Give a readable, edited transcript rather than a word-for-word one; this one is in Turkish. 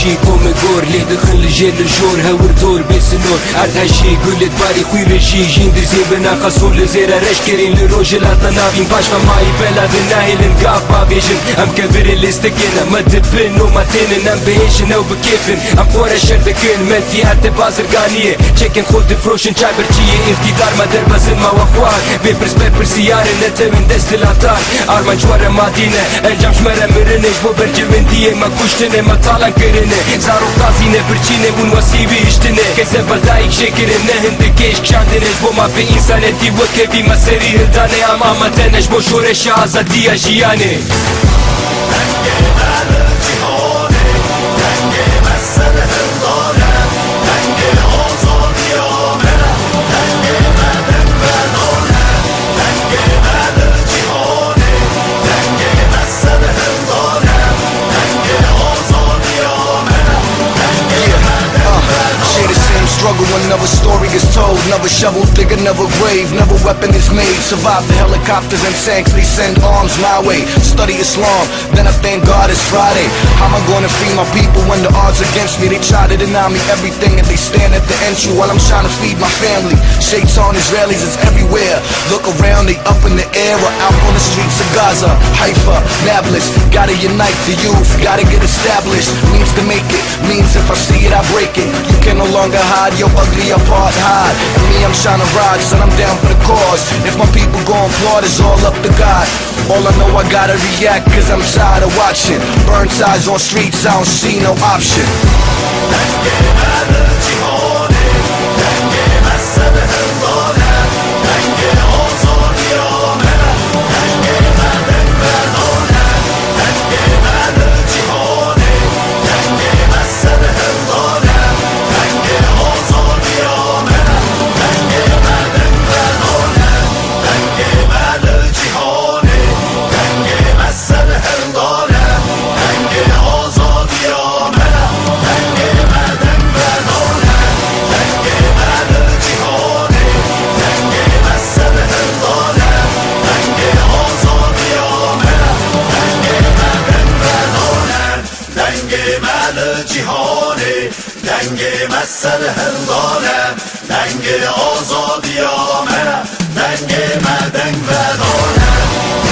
شي قوم قور لي دخل الجيل الجور هور دور بسنور عرض هالشي قلت باري خوي رجي جين درزين بنا خصول لزيرا رش كرين لروجل هالطنافين باش فماي بلا ذناهي لنقاف بافيجن ام كبير اللي استكينا ما تبن وما تنن ام بيشن او بكيفن ام فورا شردكن من فيها تبازر قانية تشكن خود فروشن شابرتشية انفدار ما دربز ما وفوار بيبرس بيبرس سيارة نتمن دست الاتار ارمان جوارا مادينة الجام شمرا مرنش بو برج من ديه ما كشتنه ما طالن كرنه زارو قازينه برچينه ون وسيبي اشتنه كسب بلدايك شكرنه هندكيش كشاندنش بو ما في انسانتي وكبي ما سري هلدانه اما ما تنش بو شورش آزادية جيانه Struggle when another story is told. Never shovel, dig another grave. Never weapon is made. Survive the helicopters and tanks. They send arms my way. Study Islam, then I thank God it's Friday. How am I gonna feed my people when the odds against me? They try to deny me everything and they stand at the entry while I'm trying to feed my family. Shaitan Israelis is everywhere. Look around, they up in the air or out on the streets of Gaza, Haifa, Nablus. Gotta unite the youth, gotta get established. Means to make it, means if I see it I break it. You can no longer hide your ugly apartheid. And me, I'm trying to ride, son, I'm down for the cause. If my people gon' applaud, it's all up to God. All I know, I gotta react, cause I'm tired of watching. Burn ties on streets, I don't see no option. دنگ مسل هندانه دنگ آزادی آمه دنگ مدن و دانه